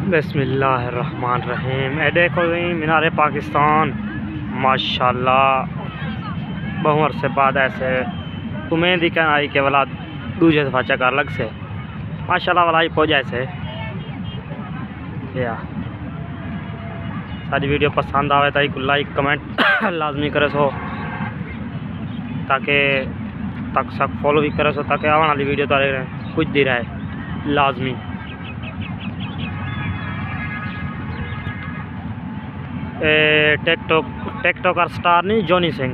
बिस्मिल्लाहिर्रहमानिर्रहीम। ए देखो मीनार पाकिस्तान माशाल्लाह बहु अरसे बाद ऐसे उम्मीद ही क्या आई के वाला दूजे दफा चक्कर अलग से माशाल्लाह वाला पहुँच ऐसे या सारी वीडियो पसंद आवे तो लाइक कमेंट लाजमी करे सो ताकि तक सब फॉलो भी करे सो ताकि आने वाली वीडियो तो कुछ दी रहे लाजमी। टिकटॉकर स्टार नहीं जॉनी सिंह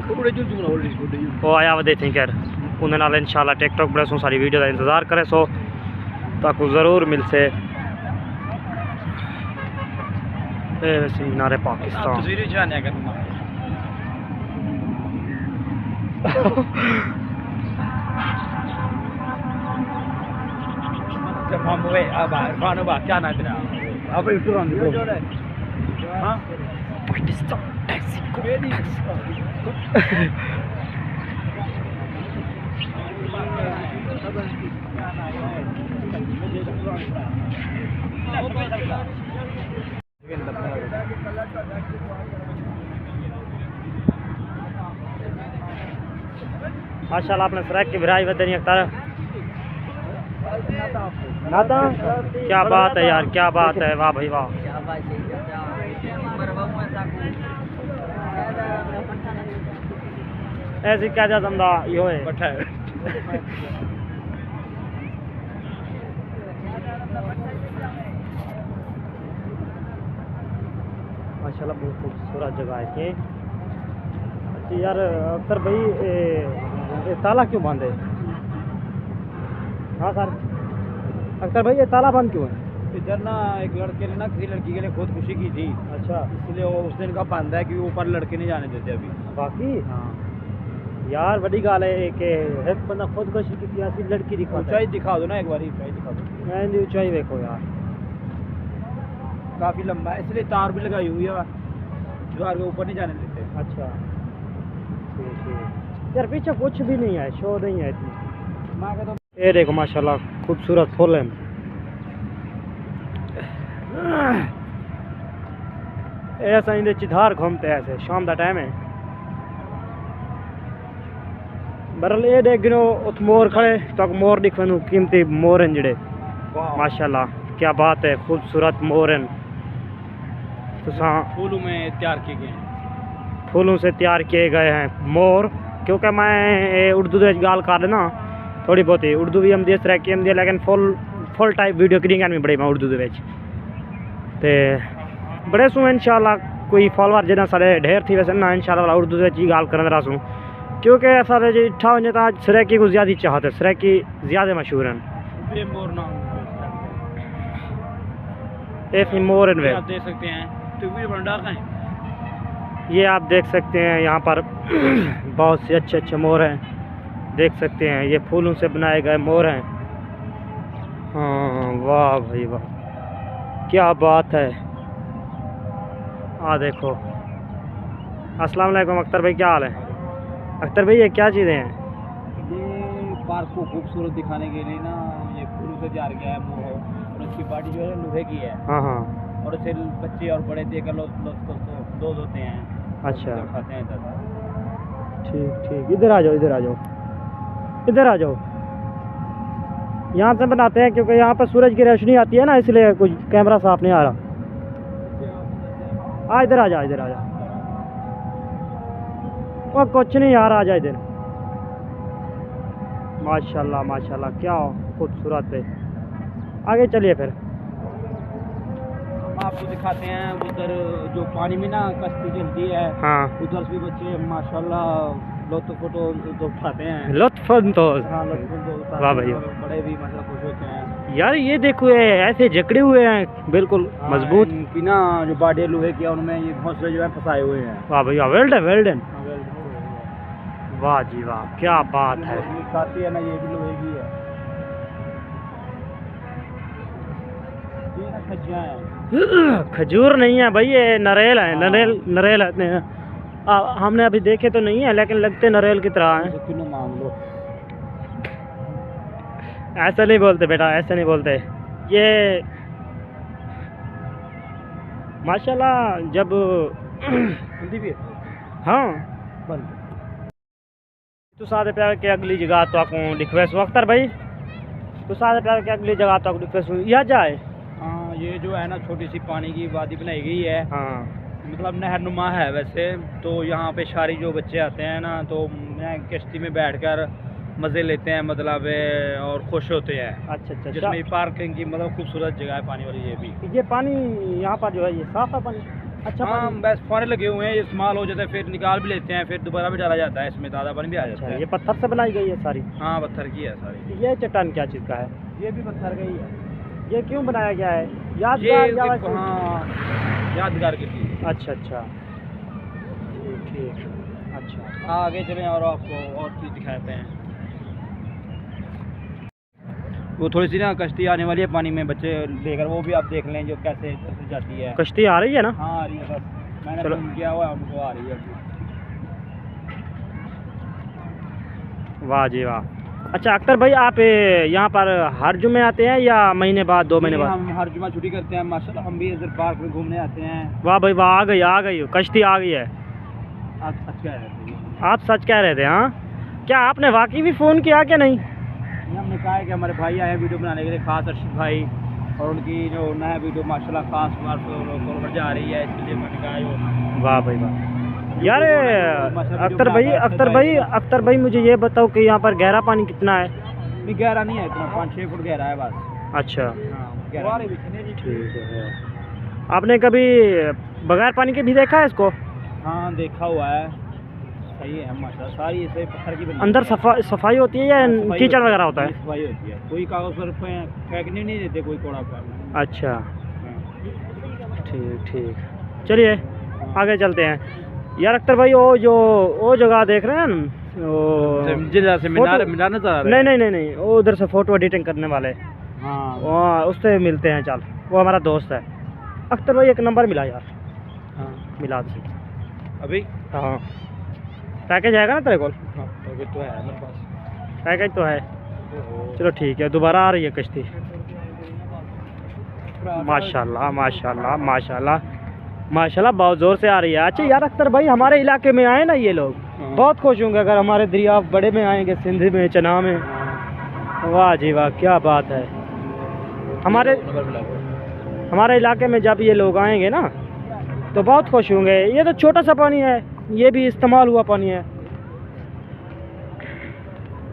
वो आया वे थिंकर उन्हें इंशाल्लाह टिकटॉक पर सारी वीडियो का इंतज़ार करे सो ताकि ज़रूर मिल से मीनार पाकिस्तान। माशाल्लाह आपने सराक की भिराई बदनी अख्तर नाता क्या बात है यार, क्या बात है, वाह भाई वाह। ऐसी क्या जा समझा यो है माशाल्लाह बहुत खूबसूरत जगह है ये यार। अख्तर भाई ताला क्यों बंद है? हाँ सर अख्तर भाई ये ताला बंद क्यों है? इधर ना एक लड़के ने ना किसी लड़की के लिए खुदकुशी की थी। अच्छा इसलिए वो उस दिन का बंद है क्योंकि ऊपर लड़के नहीं जाने देते अभी। बाकी हाँ यार बड़ी गाल है कि एक बंदा खुदकुशी की थी ऐसी लड़की दिखा ऊंचाई दिखा दो ना एक बार, ऊंचाई दिखा दो। मैं ऊंचाई देखो यार काफ़ी लंबा है इसलिए तार भी लगाई हुई है दीवार के ऊपर नहीं जाने देते। अच्छा ठीक है यार पीछे कुछ भी नहीं है, शो नहीं है इतनी। मैं कहता हूँ ये देखो माशाल्लाह खूबसूरत फूल है। ऐसा इंदे चिधार घूमते हैं ऐसे शाम का टाइम है बरल ये देख गिनो उत मोर खड़े तो मोर दिख वनू कीमती मोर हैं जड़े माशाल्लाह क्या बात है, खूबसूरत मोर हैं तो फूलों में तैयार किए गए हैं, फूलों से तैयार किए गए हैं मोर। क्योंकि मैं उर्दू गाल कर लेना थोड़ी बहुत ही उर्दू भी हम देख रहे कि हम दे लेकिन फुल टाइप वीडियो क्रिएट में बड़े मैं उर्दू ते बड़े सू इंशाल्लाह कोई फॉलोअर जिन्हें सारे ढेर थी वैसे ना इंशाल्लाह उर्दू गाल कर रहा सूँ क्योंकि सारे जो इट्ठा वजे तो सराकी को ज़्यादा चाहते हैं, सराकी ज़्यादा मशहूर हैं। ऐसे मोर आप देख सकते हैं तो ये आप देख सकते हैं यहाँ पर बहुत से अच्छे अच्छे मोर हैं देख सकते हैं। ये फूलों से बनाए गए मोर हैं। हाँ वाह भाई वाह क्या बात है। देखो अस्सलाम वालेकुम अख्तर भाई, क्या हाल है? अख्तर भाई ये क्या चीज़ें हैं? ये पार्क को खूबसूरत दिखाने के लिए ना ये फूलों से तैयार किया है मोर और उसकी बॉडी जो है लोहे की है। हाँ हाँ और उसे बच्चे और बड़े देकर लोग होते हैं। अच्छा खाते हैं इधर। ठीक ठीक इधर आ जाओ, इधर आ जाओ, इधर आ जाओ। यहाँ से बनाते हैं क्योंकि यहाँ पर सूरज की रोशनी आती है ना इसलिए कुछ कैमरा साफ नहीं आ रहा। इधर आ जा, इधर आ जा। वो कुछ नहीं यार, आ जा इधर। माशाल्लाह माशाल्लाह क्या खूबसूरत है। आगे चलिए फिर आपको दिखाते हैं उधर जो पानी में ना कश्ती चलती है। हाँ उधर भी बच्चे माशाल्लाह लुत्फ तो उठाते हैं। लुत्फ तो वाह भाई बड़े भी मतलब खुश होते हैं यार। ये देखो ये ऐसे जकड़े हुए हैं बिल्कुल मजबूत की ना जो बाडे लोहे की उनमें ये घोंसले जो है फंसाए हुए हैं। वाह भैया वेल डन वेल डन। वाह जी वाह क्या बात है। साथी है ना ये भी लोहे की है। ये ना खजियां है, खजूर नहीं है भाई ये नरेल है। नरेल नरेल है। हमने अभी देखे तो नहीं है लेकिन लगते नरेल की तरह हैं। मांग लो ऐसा नहीं बोलते बेटा, ऐसा नहीं बोलते। ये माशाल्लाह जब हिंदी भी है हाँ बंद तो सारे प्यार के अगली जगह तो आपको रिक्वेस्ट अख्तर भाई तो सारे प्यार के अगली जगह तो आपको रिक्वेस्ट यह जाए। हाँ ये जो है ना छोटी सी पानी की वादी बनाई गई है, हाँ मतलब नहरनुमा है वैसे तो यहाँ पे सारी जो बच्चे आते हैं ना तो कश्ती में बैठकर मज़े लेते हैं मतलब और खुश होते हैं। अच्छा अच्छा जिसमें पार्किंग की मतलब खूबसूरत जगह है पानी वाली ये भी। ये पानी यहाँ पर जो है ये साफ है पानी अच्छा हाँ पानी? बस फौरे लगे हुए हैं, ये इस्तेमाल हो जाता है फिर निकाल भी लेते हैं, फिर दोबारा भी डाला जाता है, इसमें ताज़ा पानी भी आ जाता अच्छा, है। ये पत्थर से बनाई गई है सारी? हाँ पत्थर की है सारी। ये चट्टान क्या चीज़ का है? ये भी पत्थर का ही है। ये क्यों बनाया गया है? ये यादगार या देखो, हाँ यादगार की चीज़। अच्छा अच्छा ठीक ठीक अच्छा आगे चलें और आपको और चीज़ दिखाते हैं। वो थोड़ी सी ना कश्ती आने वाली है पानी में, बच्चे लेकर वो भी आप देख लें जो कैसे जाती है। कश्ती आ रही है ना? हाँ आ रही है, बस मैंने चलो। फोन किया हुआ है उनको, आ रही है अभी। वाह जी वाह। अच्छा अख्तर भाई आप यहाँ पर हर जुमे आते हैं या महीने बाद 2 महीने बाद? हम हर जुमा छुट्टी करते हैं माशाल्लाह, हम भी इधर पार्क में घूमने आते हैं। वाह भाई वाह, आ गई कश्ती आ गई है। आप सच कह रहे थे? आप सच कह रहे थे? हाँ क्या आपने वाकई भी फ़ोन किया क्या नहीं? हमने कहा है कि हमारे भाई आए हैं वीडियो बनाने के लिए, खास अर्शद भाई, और उनकी जो नया वीडियो माशाल्लाह खास फॉरवर्ड जा रही है, इसलिए मैंने कहा जो। वाह भाई वाह यार। अख्तर भाई मुझे ये बताओ कि यहाँ पर गहरा पानी कितना है? नहीं गहरा नहीं है इतना, 5-6 फुट गहरा है बस। अच्छा हाँ गहरा ठीक है। आपने कभी बगैर पानी के भी देखा है इसको? हाँ देखा हुआ है, सही है माशाल्लाह, सारी ऐसे पत्थर की बनी अंदर है। सफाई होती है या सफाई कीचड़ होती वगैरह होता है? सफाई होती है, कोई कागज पर फेंकने नहीं देते, कोई कूड़ा पर। अच्छा ठीक ठीक चलिए आगे चलते हैं। यार अख्तर भाई वो जगह देख रहे हैं ना, जैसे मीनार नजर आ रहा है। नहीं वो उधर से फ़ोटो एडिटिंग करने वाले, हाँ वहाँ उससे मिलते हैं। चल वो हमारा दोस्त है। अख्तर भाई एक नंबर मिला यार, हाँ मिला से अभी हाँ पैकेज आएगा ना तेरे को? हाँ पैकेज तो है मेरे पास। पैकेज तो है। चलो ठीक है, दोबारा आ रही है कश्ती। माशाल्लाह माशाल्लाह माशाल्लाह माशाल्लाह बहुत ज़ोर से आ रही है। अच्छा यार अख्तर भाई हमारे इलाके में आए ना ये लोग, बहुत खुश होंगे अगर हमारे दरिया बड़े में आएंगे, सिंध में, चना में। वाह जी वाह क्या बात है। हमारे इलाके में जब ये लोग आएंगे ना तो बहुत खुश होंगे। ये तो छोटा सा पानी है, ये भी इस्तेमाल हुआ पानी है,